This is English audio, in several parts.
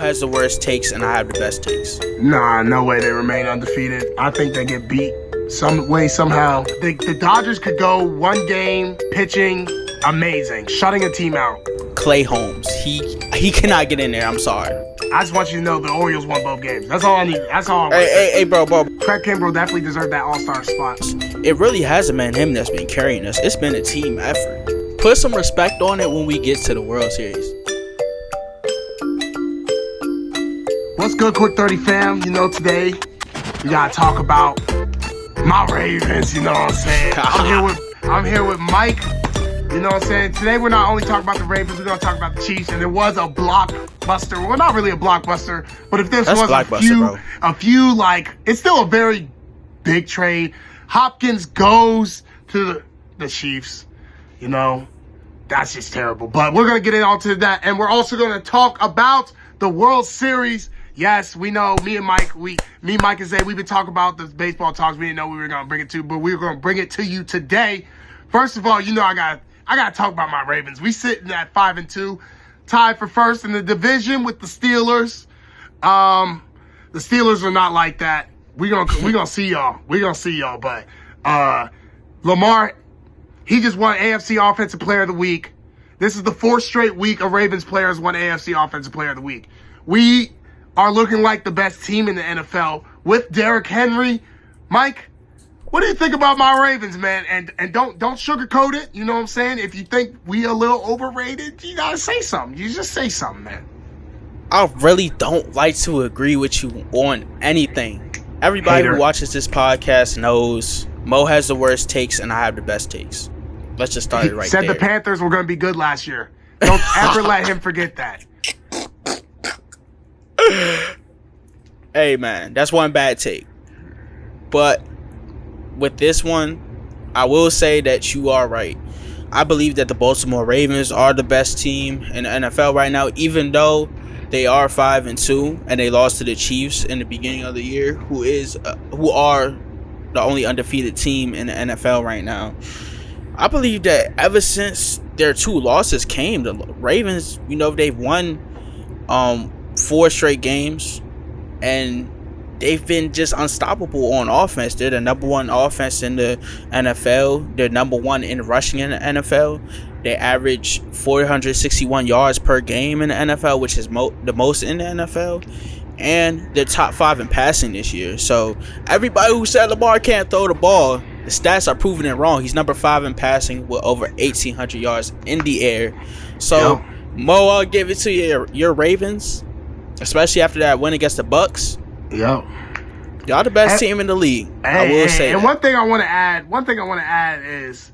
has the worst takes, and I have the best takes. Nah, no way they remain undefeated. I think they get beat some way, somehow. The Dodgers could go one game pitching amazing, shutting a team out. Clay Holmes, he cannot get in there. I'm sorry. I just want you to know the Orioles won both games. That's all I need. That's all I want. Hey, bro. Craig Kimbrell definitely deserved that all-star spot. It really hasn't been him that's been carrying us. It's been a team effort. Put some respect on it when we get to the World Series. What's good, Quick 30 fam? You know, today we gotta talk about my Ravens. You know what I'm saying? I'm here with Mike. You know what I'm saying? Today we're not only talking about the Ravens, we're gonna talk about the Chiefs. And there was a blockbuster. Well, not really a blockbuster, but if this was a few, like, it's still a very big trade. Hopkins goes to the Chiefs. You know, that's just terrible. But we're gonna get into that, and we're also gonna talk about the World Series. Yes, we know, me and Mike and Zay, we've been talking about the baseball talks. We didn't know we were going to bring it to, but we were going to bring it to you today. First of all, you know I got to talk about my Ravens. We sitting at 5-2, tied for first in the division with the Steelers. The Steelers are not like that. We gonna see y'all. But Lamar, he just won AFC Offensive Player of the Week. This is the fourth straight week a Ravens player has won AFC Offensive Player of the Week. We are looking like the best team in the NFL with Derrick Henry. Mike, what do you think about my Ravens, man? And don't sugarcoat it. You know what I'm saying? If you think we a little overrated, you gotta say something. You just say something, man. I really don't like to agree with you on anything. Everybody who watches this podcast knows Mo has the worst takes and I have the best takes. Let's just start it right there. Said the Panthers were going to be good last year. Don't ever let him forget that. Hey, man, that's one bad take. But with this one, I will say that you are right. I believe that the Baltimore Ravens are the best team in the NFL right now, even though they are 5-2 and they lost to the Chiefs in the beginning of the year, who are the only undefeated team in the NFL right now. I believe that ever since their two losses came, the Ravens, you know, they've won 4 straight games, and they've been just unstoppable on offense. They're the number one offense in the NFL. They're number one in rushing in the NFL. They average 461 yards per game in the NFL, which is the most in the NFL. And they're top 5 in passing this year. So everybody who said Lamar can't throw the ball, the stats are proving it wrong. He's number 5 in passing with over 1,800 yards in the air. So, Mo, I'll give it to your Ravens, especially after that win against the Bucks. Yo, y'all the best team in the league. I will say. And one thing I want to add is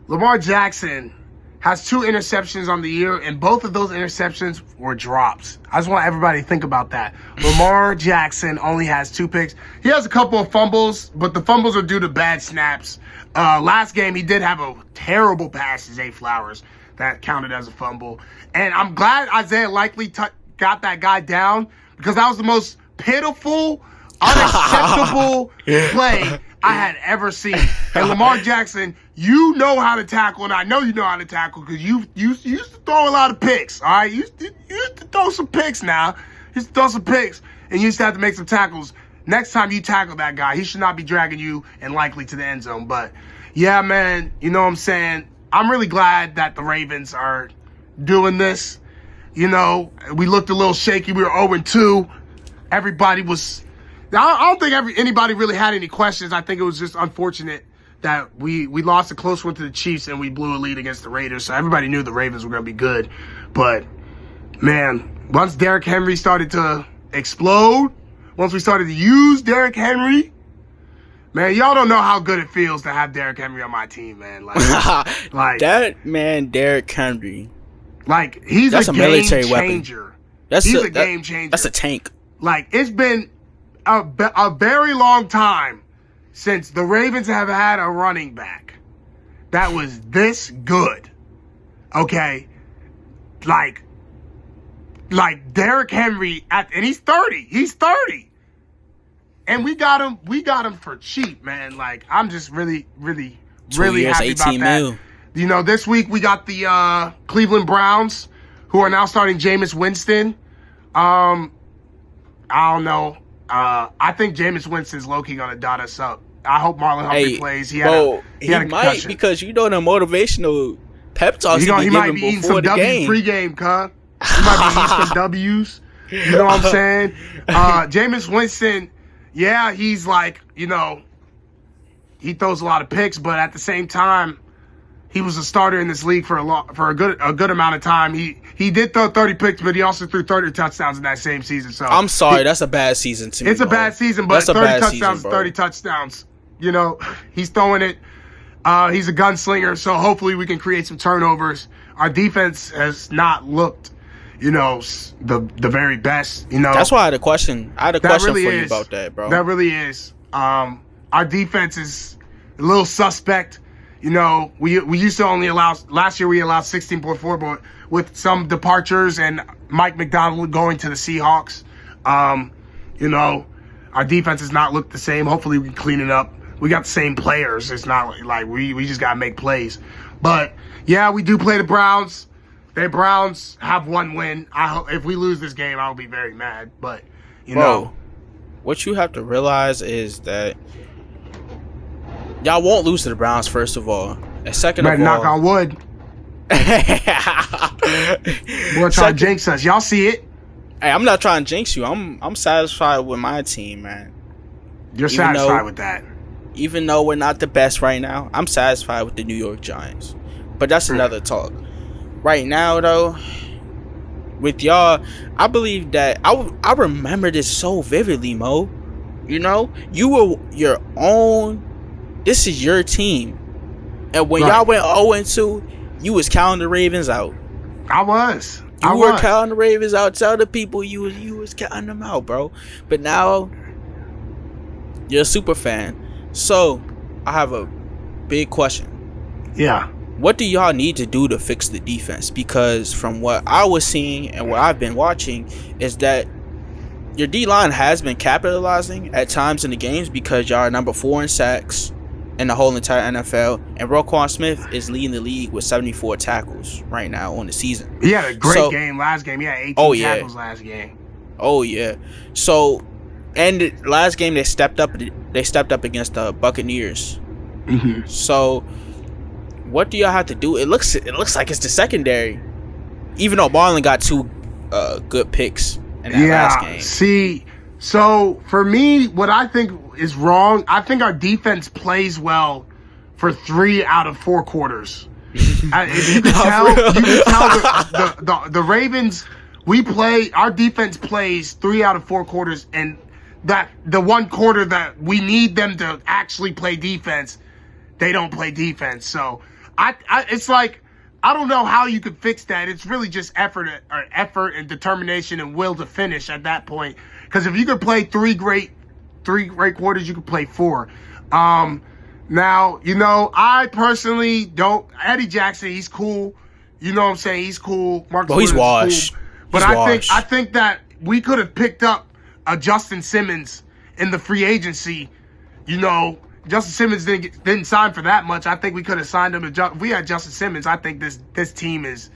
Lamar Jackson has 2 interceptions on the year, and both of those interceptions were drops. I just want everybody to think about that. Lamar Jackson only has 2 picks. He has a couple of fumbles, but the fumbles are due to bad snaps. Last game, he did have a terrible pass to Zay Flowers that counted as a fumble. And I'm glad Isaiah Likely got that guy down, because that was the most pitiful, unacceptable play I had ever seen. And Lamar Jackson, you know how to tackle, and I know you know how to tackle because you used to throw a lot of picks, all right? You used to throw some picks now. You used to throw some picks, and you used to have to make some tackles. Next time you tackle that guy, he should not be dragging you and Likely to the end zone. But, yeah, man, you know what I'm saying? I'm really glad that the Ravens are doing this. You know, we looked a little shaky. We were 0-2. Everybody was... I don't think anybody really had any questions. I think it was just unfortunate that we lost a close one to the Chiefs and we blew a lead against the Raiders. So everybody knew the Ravens were going to be good. But, man, once Derrick Henry started to explode, once we started to use Derrick Henry, man, y'all don't know how good it feels to have Derrick Henry on my team, man. Like that man, Derrick Henry. Like, he's a military changer. He's a game changer. That's a tank. Like, it's been a very long time since the Ravens have had a running back that was this good. Okay? Like Derrick Henry, and he's 30. He's 30. And we got him for cheap, man. Like, I'm just really happy about that. You know, this week we got the Cleveland Browns, who are now starting Jameis Winston. I don't know. I think Jameis Winston's low-key going to dot us up. I hope Marlon Humphrey plays. He had a might concussion. because the motivational pep talks he might be eating some W's pregame, cuz. He might be eating some W's. You know what I'm saying? Jameis Winston, yeah, he's like, he throws a lot of picks, but at the same time, he was a starter in this league for a good amount of time. He did throw 30 picks, but he also threw 30 touchdowns in that same season. So I'm sorry, that's a bad season to me. It's a bad season, but 30 touchdowns, 30 touchdowns. He's throwing it. He's a gunslinger, so hopefully we can create some turnovers. Our defense has not looked, the very best. That's why I had a question. I had a question really for you about that, bro. That really is. Our defense is a little suspect. We used to only allow last year. We allowed 16.4, but with some departures and Mike McDonald going to the Seahawks, our defense has not looked the same. Hopefully, we can clean it up. We got the same players. It's not like we just gotta make plays. But yeah, we do play the Browns. The Browns have one win. If we lose this game, I'll be very mad. But what you have to realize is that y'all won't lose to the Browns, first of all. And second of all, knock on wood. Boy, trying to jinx us. Y'all see it. Hey, I'm not trying to jinx you. I'm satisfied with my team, man. You're satisfied with that. Even though we're not the best right now, I'm satisfied with the New York Giants. But that's another talk. Right now, though, with y'all, I believe that I remember this so vividly, Mo. You were your own. This is your team. And when y'all went 0-2, you was counting the Ravens out. I was. You were counting the Ravens out. Tell the people you was counting them out, bro. But now you're a super fan. So I have a big question. Yeah. What do y'all need to do to fix the defense? Because from what I was seeing and what I've been watching is that your D-line has been capitalizing at times in the games because y'all are number 4 in sacks in the whole entire NFL, and Roquan Smith is leading the league with 74 tackles right now on the season. He had a great game last game. He had 18 tackles last game. Oh yeah. So, and the last game they stepped up. They stepped up against the Buccaneers. Mm-hmm. So, what do y'all have to do? It looks like it's the secondary, even though Marlon got 2 good picks in that last game. See, so for me, what I think is wrong, I think our defense plays well for 3 out of 4 quarters. You can tell the Ravens, our defense plays 3 out of 4 quarters, and that the one quarter that we need them to actually play defense, they don't play defense. So it's like, I don't know how you could fix that. It's really just effort and determination and will to finish at that point. Because if you could play 3 great quarters, you could play 4. Now, I personally don't. Eddie Jackson, he's cool. You know what I'm saying? He's cool. Well, he's washed. Cool. But I think that we could have picked up a Justin Simmons in the free agency. Justin Simmons didn't sign for that much. I think we could have signed him. If we had Justin Simmons, I think this team is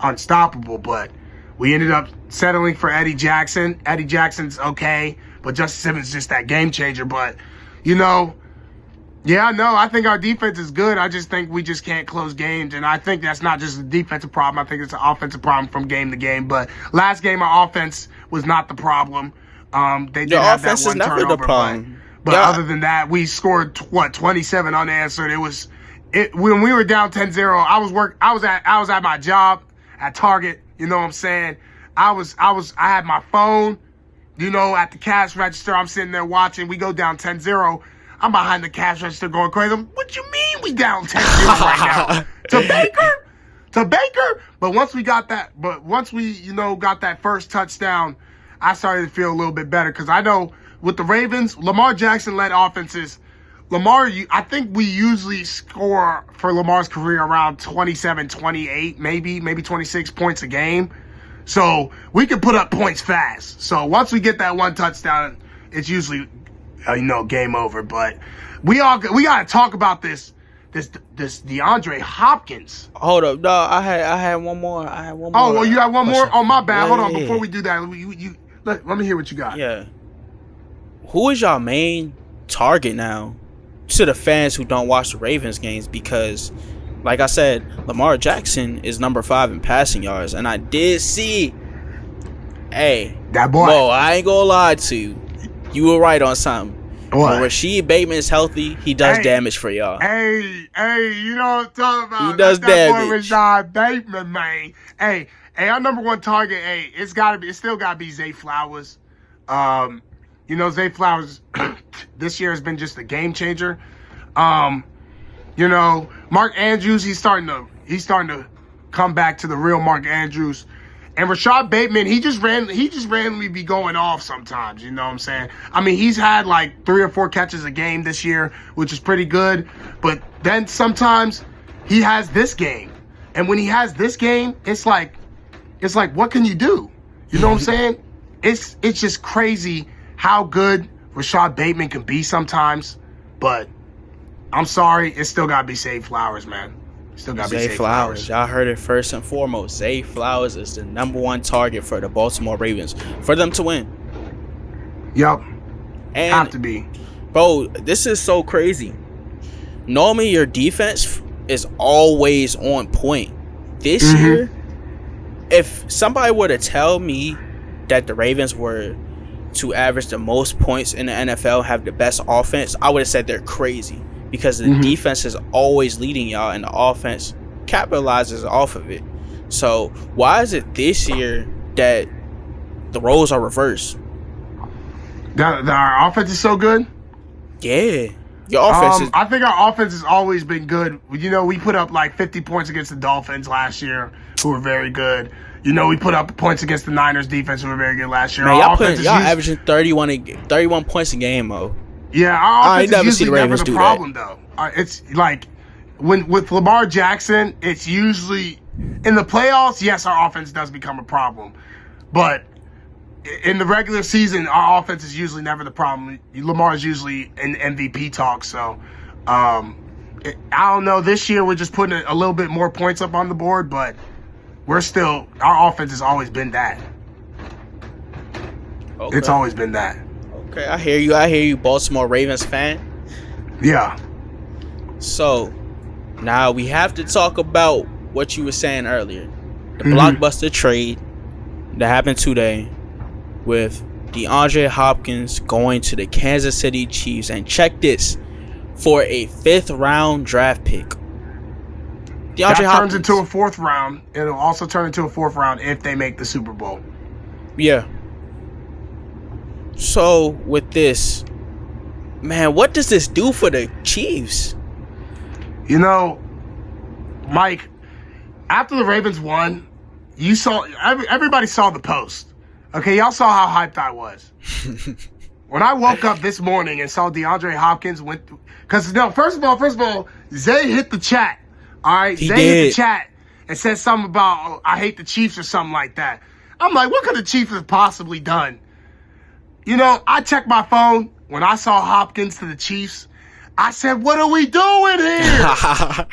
unstoppable. But we ended up settling for Eddie Jackson. Eddie Jackson's okay, but Justin Simmons is just that game changer. But I think our defense is good. I just think we just can't close games, and I think that's not just a defensive problem. I think it's an offensive problem from game to game. But last game, our offense was not the problem. They did have that one turnover, the problem. But other than that, we scored 27 unanswered. When we were down 10-0, I was at my job at Target. You know what I'm saying? I had my phone, at the cash register. I'm sitting there watching. We go down 10-0. I'm behind the cash register going crazy. What you mean we down 10-0 right now? To Baker? But once we got that, got that first touchdown, I started to feel a little bit better because I know with the Ravens, Lamar Jackson-led offenses, I think we usually score for Lamar's career around 27, 28, maybe 26 points a game. So we can put up points fast. So once we get that one touchdown, it's usually, game over. But we got to talk about this this DeAndre Hopkins. Hold up, no, I had one more. Oh, well, you have one more? question. Oh, my bad. Yeah, Hold on. yeah, Before yeah. we do that, let me hear what you got. Yeah. Who is y'all main target now to the fans who don't watch the Ravens games? Because, like I said, Lamar Jackson is number 5 in passing yards, and I did see. Hey, That boy. Mo, I ain't gonna lie to you. You were right on something. What? When Rashid Bateman is healthy, he does Hey. damage for y'all. Hey, you know what I'm talking about? He does That's that boy damage. Rashad Bateman, man. Hey, our number one target, it's still gotta be Zay Flowers. Zay Flowers this year has been just a game changer. Mark Andrews, he's starting to come back to the real Mark Andrews. And Rashad Bateman, he just randomly be going off sometimes, you know what I'm saying? I mean, he's had like 3 or 4 catches a game this year, which is pretty good. But then sometimes he has this game. And when he has this game, it's like, what can you do? You know what I'm saying? It's just crazy how good Rashad Bateman can be sometimes. But I'm sorry, it's still gotta be Zay Flowers, man. Still gotta be Zay Zay Flowers. Flowers. Y'all heard it first and foremost. Zay Flowers is the number 1 target for the Baltimore Ravens for them to win. Yup. And Have to be. bro, this is so crazy. Normally your defense is always on point. This year, if somebody were to tell me that the Ravens were to average the most points in the NFL, have the best offense, I would have said they're crazy. Because the defense is always leading y'all, and the offense capitalizes off of it. So why is it this year that the roles are reversed? Our offense is so good. Yeah, your offense is. I think our offense has always been good. We put up like 50 points against the Dolphins last year, who were very good. We put up points against the Niners defense, who were very good last year. Man, Our offense is averaging 31 points a game, Mo. Yeah, our I offense never is see the usually never Ravens the do problem, though. It's like with Lamar Jackson, it's usually in the playoffs. Yes, our offense does become a problem, but in the regular season, our offense is usually never the problem. Lamar is usually in MVP talk. So I don't know. This year, we're just putting a little bit more points up on the board, but our offense has always been that. Okay. It's always been that. Okay, I hear you, Baltimore Ravens fan. Yeah. So now we have to talk about what you were saying earlier. The blockbuster trade that happened today with DeAndre Hopkins going to the Kansas City Chiefs, and check this, for a 5th round draft pick. That turns into a 4th round. It'll also turn into a 4th round if they make the Super Bowl. Yeah. So with this, man, what does this do for the Chiefs? Mike, after the Ravens won, everybody saw the post. Okay, y'all saw how hyped I was. When I woke up this morning and saw DeAndre Hopkins first of all, Zay hit the chat. All right, Zay hit the chat and said something about I hate the Chiefs or something like that. I'm like, what could the Chiefs have possibly done? I checked my phone when I saw Hopkins to the Chiefs. I said, what are we doing here?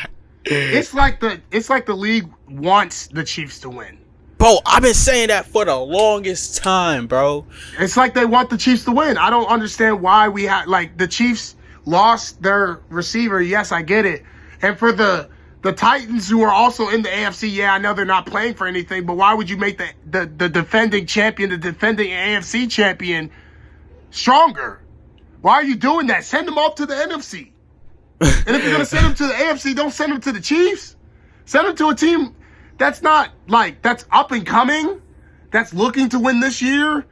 It's like the league wants the Chiefs to win. Bro, I've been saying that for the longest time, bro. It's like they want the Chiefs to win. I don't understand why the Chiefs lost their receiver. Yes, I get it. And for the Titans, who are also in the AFC, yeah, I know they're not playing for anything, but why would you make the defending champion, the defending AFC champion, stronger? Why are you doing that? Send them up to the NFC. And if you're going to send them to the AFC, don't send them to the Chiefs. Send them to a team that's that's up and coming, that's looking to win this year,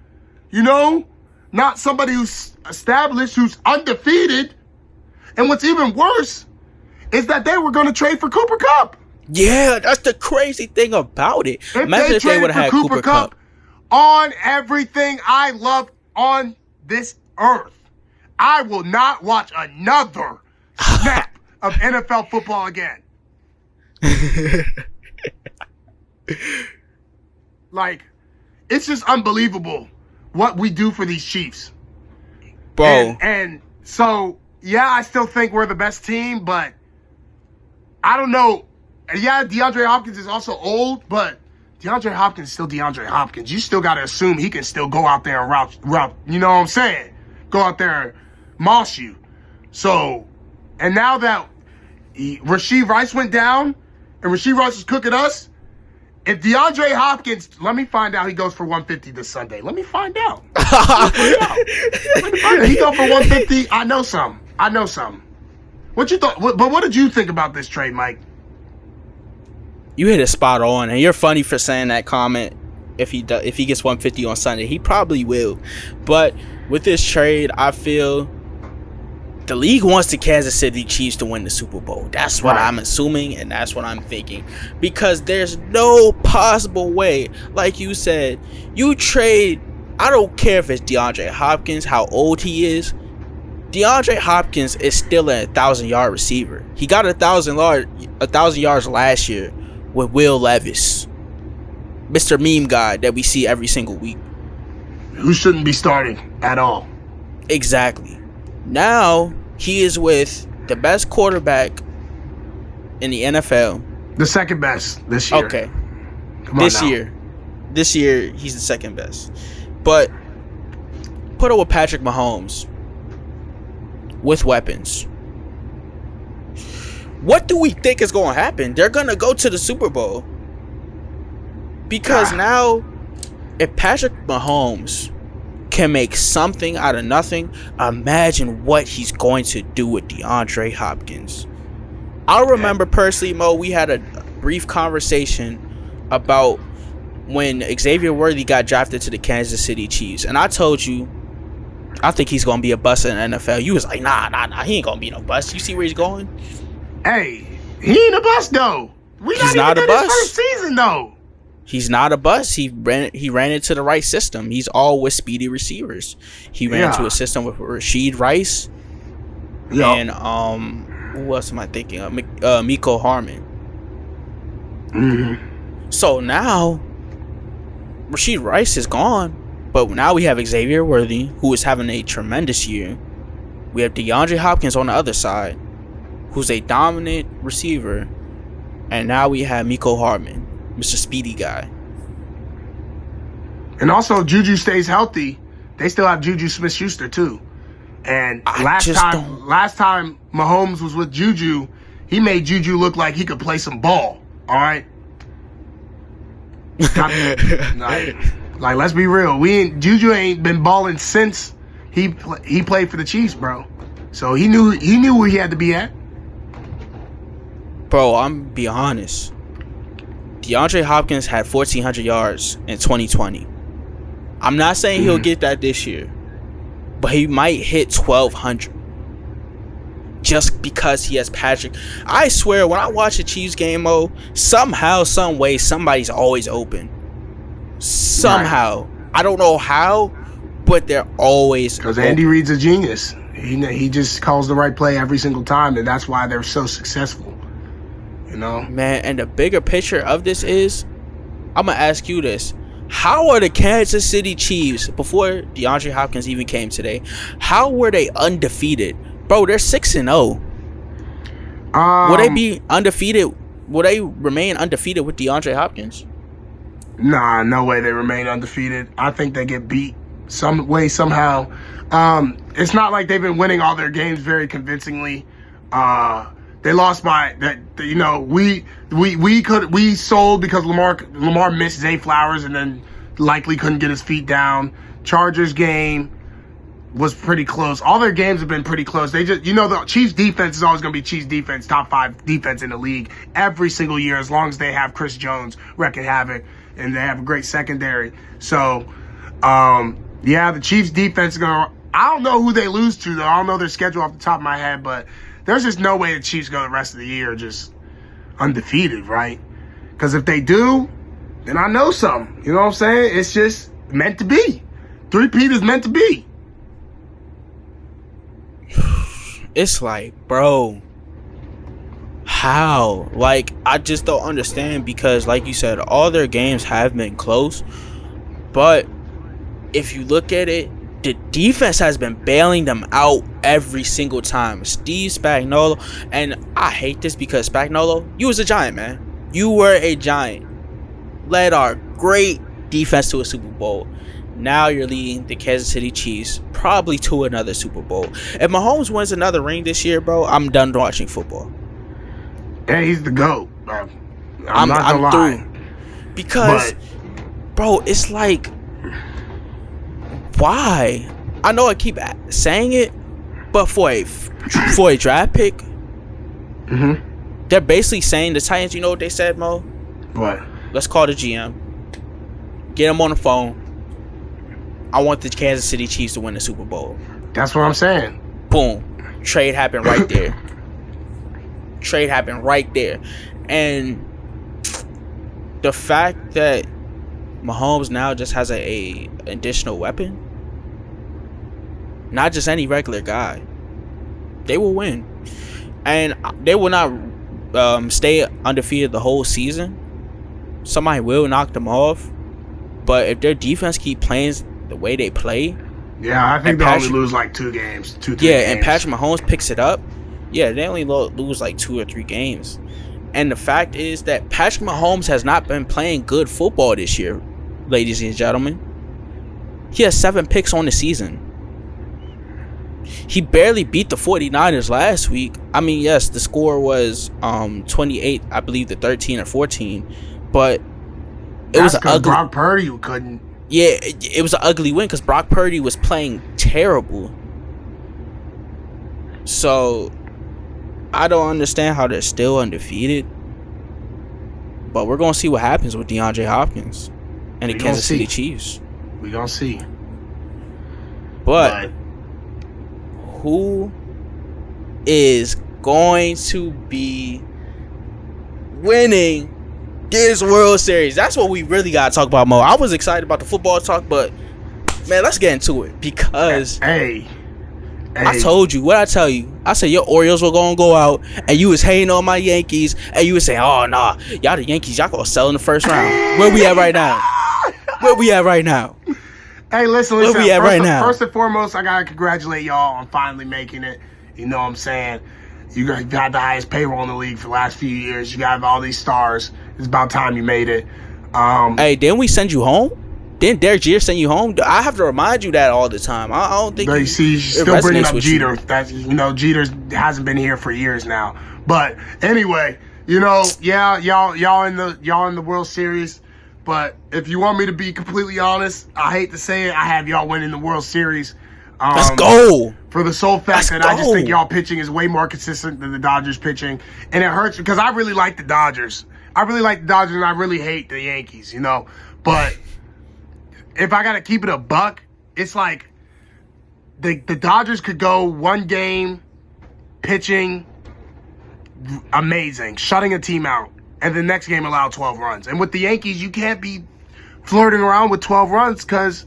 not somebody who's established, who's undefeated. And what's even worse is that they were going to trade for Cooper Kupp. Yeah, that's the crazy thing about it. Imagine if they would have had Cooper Kupp on everything I love on this earth, I will not watch another snap of NFL football again. It's just unbelievable what we do for these Chiefs. Bro. And so, yeah, I still think we're the best team, but I don't know. Yeah, DeAndre Hopkins is also old, but DeAndre Hopkins is still DeAndre Hopkins. You still got to assume he can still go out there and route. You know what I'm saying? Go out there and moss you. So, and now that Rashee Rice went down and Rashee Rice was cooking us, if DeAndre Hopkins, let me find out he goes for 150 this Sunday. Let me find out. Let me find out. He go for 150. I know something. What you thought? But what did you think about this trade, Mike? You hit it spot on, and you're funny for saying that comment. If he gets 150 on Sunday, he probably will. But with this trade, I feel the league wants the Kansas City Chiefs to win the Super Bowl. That's what I'm assuming, and that's what I'm thinking. Because there's no possible way, like you said, you trade. I don't care if it's DeAndre Hopkins, how old he is. DeAndre Hopkins is still a 1,000-yard receiver. He got 1,000 yards last year with Will Levis, Mr. Meme Guy that we see every single week. Who shouldn't be starting at all. Exactly. Now he is with the best quarterback in the NFL. The second best this year. Okay. This year he's the second best. But put over Patrick Mahomes with weapons. What do we think is going to happen? They're going to go to the Super Bowl. Because now, if Patrick Mahomes can make something out of nothing, imagine what he's going to do with DeAndre Hopkins. I remember personally, Mo, we had a brief conversation about when Xavier Worthy got drafted to the Kansas City Chiefs. And I told you, I think he's going to be a bust in the NFL. You was like, nah, he ain't going to be no bust. You see where he's going? Hey, he ain't a bust though. He's not a bust. His first season though. He's not a bust. He ran into the right system. He's all with speedy receivers. He ran into a system with Rashee Rice and who else am I thinking of? Mecole Hardman. Mm-hmm. So now Rashee Rice is gone, but now we have Xavier Worthy, who is having a tremendous year. We have DeAndre Hopkins on the other side, who's a dominant receiver, and now we have Mecole Hardman, Mr. Speedy Guy. And also, Juju stays healthy. They still have Juju Smith-Schuster too. And last time Mahomes was with Juju, he made Juju look like he could play some ball. All right. Like, let's be real. Juju ain't been balling since he played for the Chiefs, bro. So he knew where he had to be at. Bro, I'm be honest. DeAndre Hopkins had 1,400 yards in 2020. I'm not saying he'll get that this year, but he might hit 1,200 just because he has Patrick. I swear, when I watch a Chiefs game, somehow, some way, somebody's always open. Somehow. Right. I don't know how, but they're always because Andy Reid's a genius. He just calls the right play every single time, and that's why they're so successful. You know, man, and the bigger picture of this is, I'm gonna ask you this: how are the Kansas City Chiefs, before DeAndre Hopkins even came today, how were they undefeated, bro? They're 6-0. Will they be undefeated? Will they remain undefeated with DeAndre Hopkins? Nah, no way they remain undefeated. I think they get beat some way somehow. It's not like they've been winning all their games very convincingly. They lost by that. You know, we sold because Lamar missed Zay Flowers and then likely couldn't get his feet down. Chargers game was pretty close. All their games have been pretty close. They just, the Chiefs defense is always going to be Chiefs defense, top 5 defense in the league every single year, as long as they have Chris Jones wreaking havoc and they have a great secondary. So, the Chiefs defense is going to. I don't know who they lose to though. I don't know their schedule off the top of my head, but there's just no way the Chiefs go the rest of the year just undefeated, right? Because if they do, then I know something. You know what I'm saying? It's just meant to be. 3-peat is meant to be. It's like, bro, how? Like, I just don't understand because, like you said, all their games have been close. But if you look at it, the defense has been bailing them out every single time. Steve Spagnuolo, and I hate this because Spagnuolo, you was a giant, man. You were a giant. Led our great defense to a Super Bowl. Now you're leading the Kansas City Chiefs probably to another Super Bowl. If Mahomes wins another ring this year, bro, I'm done watching football. Yeah, he's the GOAT, bro. I'm not gonna lie. Through. Because, bro, it's like, why? I know I keep saying it, but for a draft pick, they're basically saying the Titans. You know what they said, Mo? What? Let's call the GM. Get him on the phone. I want the Kansas City Chiefs to win the Super Bowl. That's what I'm saying. Boom. Trade happened right there. Trade happened right there. And the fact that Mahomes now just has a additional weapon, not just any regular guy, they will win. And they will not stay undefeated the whole season. Somebody will knock them off. But if their defense keep playing the way they play, yeah, I think they only lose like 2 games. 2-3 games. And Patrick Mahomes picks it up. Yeah, they only lose like 2 or 3 games. And the fact is that Patrick Mahomes has not been playing good football this year, ladies and gentlemen. He has 7 picks on the season. He barely beat the 49ers last week. I mean, yes, the score was 28, I believe, to 13 or 14. But it was an ugly. Brock Purdy couldn't. Yeah, it was an ugly win because Brock Purdy was playing terrible. So I don't understand how they're still undefeated. But we're going to see what happens with DeAndre Hopkins and the Kansas City Chiefs. We're going to see. But who is going to be winning this World Series? That's what we really got to talk about, Mo. I was excited about the football talk, but, man, let's get into it because I told you. What I tell you? I said your Orioles were going to go out, and you was hating on my Yankees, and you was saying, oh, nah, y'all the Yankees, y'all going to sell in the first round. Where we at right now? Where we at right now? Hey, listen. Where we at right now? First and foremost, I got to congratulate y'all on finally making it. You know what I'm saying? You got the highest payroll in the league for the last few years. You got all these stars. It's about time you made it. Hey, didn't we send you home? Didn't Derek Jeter send you home? I have to remind you that all the time. I don't think. But you see, still bringing up Jeter. That Jeter hasn't been here for years now. But anyway, yeah, y'all in the World Series. But if you want me to be completely honest, I hate to say it, I have y'all winning the World Series. Let's go. For the sole fact that I just think y'all pitching is way more consistent than the Dodgers pitching. And it hurts because I really like the Dodgers. And I really hate the Yankees, But if I got to keep it a buck, it's like the Dodgers could go one game pitching amazing, shutting a team out, and the next game allow 12 runs. And with the Yankees, you can't be flirting around with 12 runs because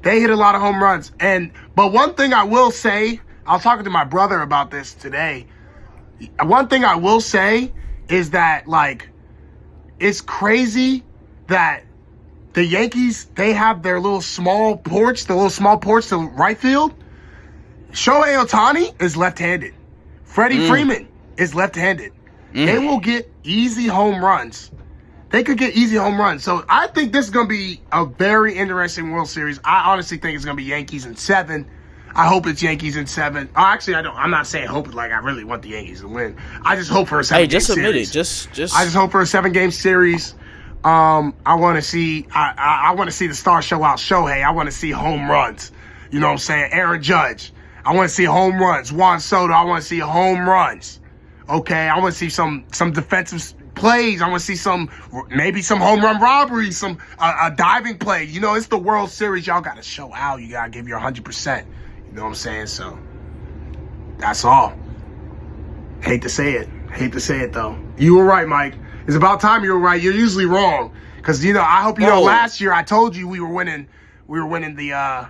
they hit a lot of home runs. But one thing I will say, I was talking to my brother about this today. One thing I will say is that, like, it's crazy that the Yankees, they have their little small porch to right field. Shohei Ohtani is left-handed. Freddie Freeman is left-handed. They will get easy home runs. They could get easy home runs. So I think this is going to be a very interesting World Series. I honestly think it's going to be Yankees in 7. I hope it's Yankees in 7. Oh, actually, I don't. I'm not saying hope like I really want the Yankees to win. I just hope for a 7-game series. Hey, just admit it. Just. I just hope for a 7-game series. I want to see. I want to see the star show out Shohei. I want to see home runs. You know what I'm saying? Aaron Judge. I want to see home runs. Juan Soto. I want to see home runs. Okay. I want to see some defensive plays. I want to see maybe some home run robberies, a diving play. It's the World Series. Y'all got to show out. You got to give your 100%. You know what I'm saying? So that's all. Hate to say it though. You were right, Mike. It's about time you were right. You're usually wrong. Because, I hope last year I told you we were winning the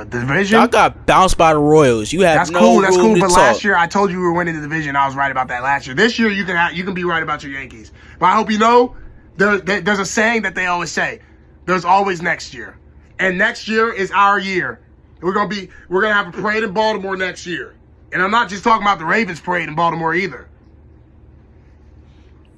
division. Y'all got bounced by the Royals. You have That's cool. But last year I told you we were winning the division. I was right about that last year. This year you can be right about your Yankees. But I hope you know there's a saying that they always say. There's always next year. And next year is our year. We're gonna have a parade in Baltimore next year. And I'm not just talking about the Ravens parade in Baltimore either.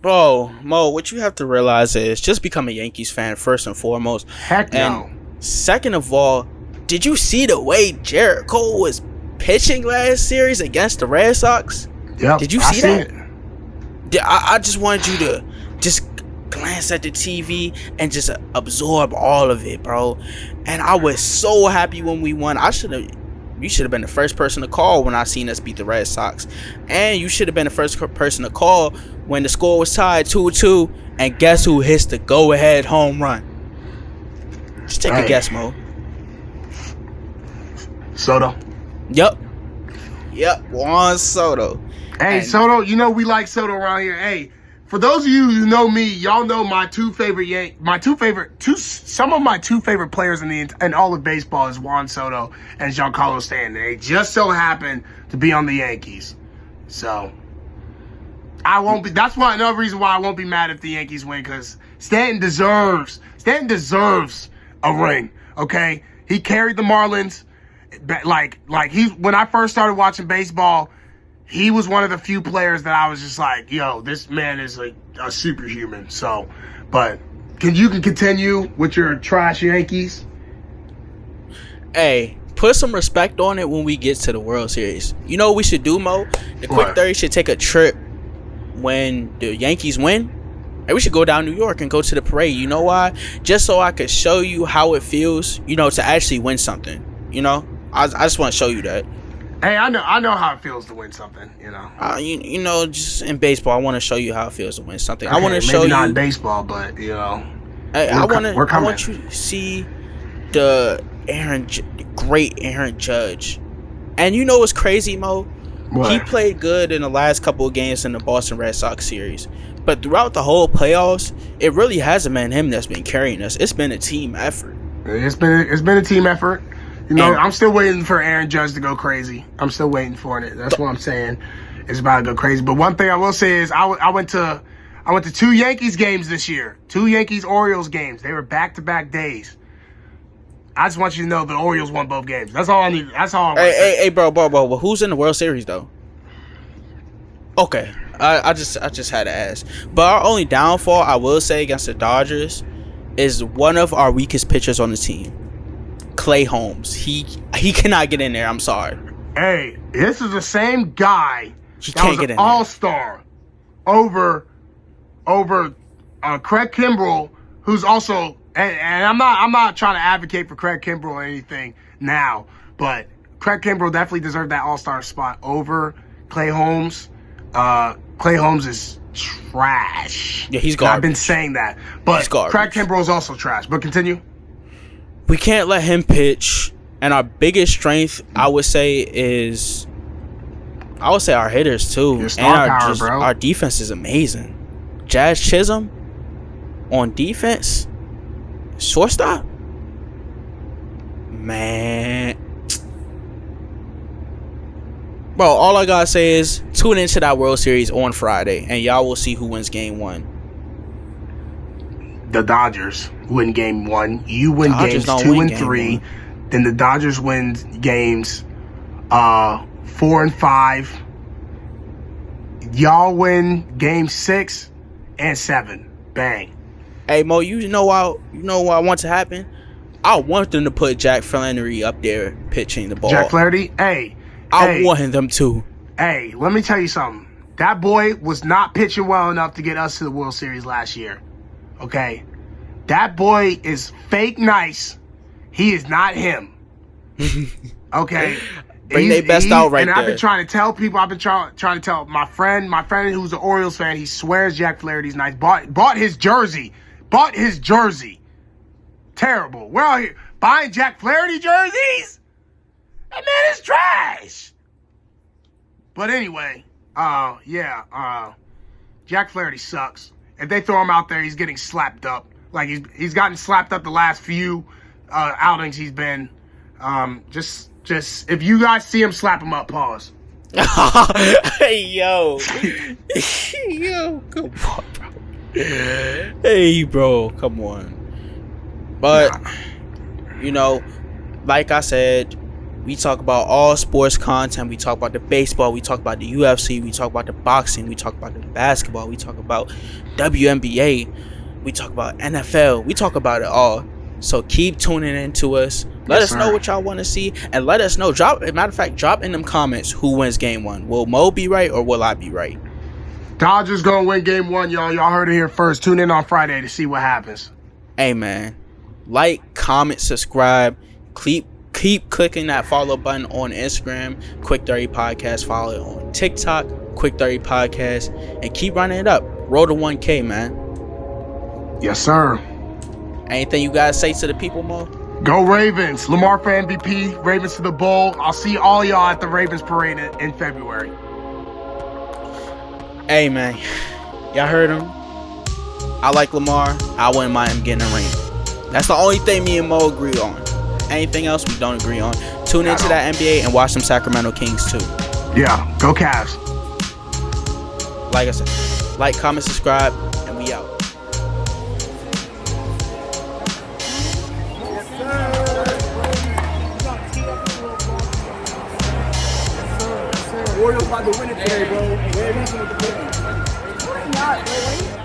Bro, Mo, what you have to realize is just become a Yankees fan first and foremost. Heck no. And second of all, did you see the way Jarrett Cole was pitching last series against the Red Sox? Yep, Did you see that? I just wanted you to just glance at the TV and just absorb all of it, bro. And I was so happy when we won. You should have been the first person to call when I seen us beat the Red Sox. And you should have been the first person to call when the score was tied 2-2. And guess who hits the go-ahead home run? Just take a guess, Mo. Soto. Yep, Juan Soto. Hey, And Soto, you know we like Soto around here. Hey, for those of you who know me, y'all know my two favorite players in all of baseball is Juan Soto and Giancarlo Stanton. They just so happen to be on the Yankees. So I won't be. That's why another reason why I won't be mad if the Yankees win, because Stanton deserves a ring. Okay, he carried the Marlins. Like when I first started watching baseball, he was one of the few players that I was just like, yo, this man is like a superhuman. So, but you can continue with your trash Yankees. hey, put some respect on it when we get to the World Series. You know what we should do, Mo? The Quick What? 30 should take a trip when the Yankees win. And we should go down New York and go to the parade. You know why? Just so I could show you how it feels, to actually win something. I just want to show you that. Hey, I know how it feels to win something. Just in baseball, I want to show you how it feels to win something. Okay, I want to show maybe not you. in baseball, but I want you to see the great Aaron Judge. And you know what's crazy, Mo? What? He played good in the last couple of games in the Boston Red Sox series. But throughout the whole playoffs, it really hasn't been him that's been carrying us. It's been a team effort. It's been a team effort. I'm still waiting for Aaron Judge to go crazy. I'm still waiting for it. That's what I'm saying. It's about to go crazy. But one thing I will say is I went to 2 Yankees games this year. 2 Yankees-Orioles games. They were back-to-back days. I just want you to know the Orioles won both games. That's all I need. That's all I want. Hey, bro. But who's in the World Series, though? Okay. I just had to ask. But our only downfall, I will say, against the Dodgers is one of our weakest pitchers on the team. Clay Holmes. He cannot get in there. I'm sorry. Hey, this is the same guy He that can't was get an in all-star over Craig Kimbrell, who's also and I'm not trying to advocate for Craig Kimbrell or anything now, but Craig Kimbrell definitely deserved that all-star spot over Clay Holmes. Clay Holmes is trash. Yeah, he's garbage. I've been saying that, but Craig Kimbrell is also trash. But continue. We can't let him pitch. And our biggest strength, I would say our hitters too. Your star power, bro. Our defense is amazing. Jazz Chisholm on defense, shortstop. Man, bro, all I gotta say is tune into that World Series on Friday, and y'all will see who wins Game 1. The Dodgers win Game 1. You win Dodgers games 2 and 3. Then the Dodgers win games 4 and 5. Y'all win Game 6 and 7. Bang. Hey Mo, you know what I want to happen? I want them to put Jack Flaherty up there pitching the ball. Jack Flaherty? I want them to. Hey, let me tell you something. That boy was not pitching well enough to get us to the World Series last year. Okay? That boy is fake nice. He is not him. Okay? Bring their best out right there. And I've been trying to tell people, trying to tell my friend who's an Orioles fan, he swears Jack Flaherty's nice. Bought his jersey. Terrible. We're out here buying Jack Flaherty jerseys? That man is trash. But anyway, Jack Flaherty sucks. If they throw him out there, he's getting slapped up. Like he's gotten slapped up the last few outings he's been. Just if you guys see him, slap him up. Pause. Hey yo, come on, bro. Hey bro, come on. But like I said, We talk about all sports content. We talk about the baseball. We talk about the UFC. We talk about the boxing. We talk about the basketball. We talk about WNBA. We talk about NFL. We talk about it all. So keep tuning in to us. Let us know what y'all want to see, and let us know. Matter of fact, drop in them comments who wins game 1. Will Mo be right or will I be right? Dodgers gonna win game 1, y'all. Y'all heard it here first. Tune in on Friday to see what happens. Hey man, like, comment, subscribe. Keep clicking that follow button on Instagram, Quick 30 Podcast. Follow it on TikTok, Quick 30 Podcast, and keep running it up. Roll to 1K, man. Yes, sir. Anything you guys say to the people, Mo? Go Ravens. Lamar for MVP. Ravens to the bowl. I'll see all y'all at the Ravens parade in February. Hey, man. Y'all heard him. I like Lamar. I wouldn't mind him getting a ring. That's the only thing me and Mo agree on. Anything else we don't agree on. Tune into that NBA and watch some Sacramento Kings too. Yeah. Go Cavs. Like I said, like, comment, subscribe, and we out. Warriors about to win it today, bro. We're not, bro.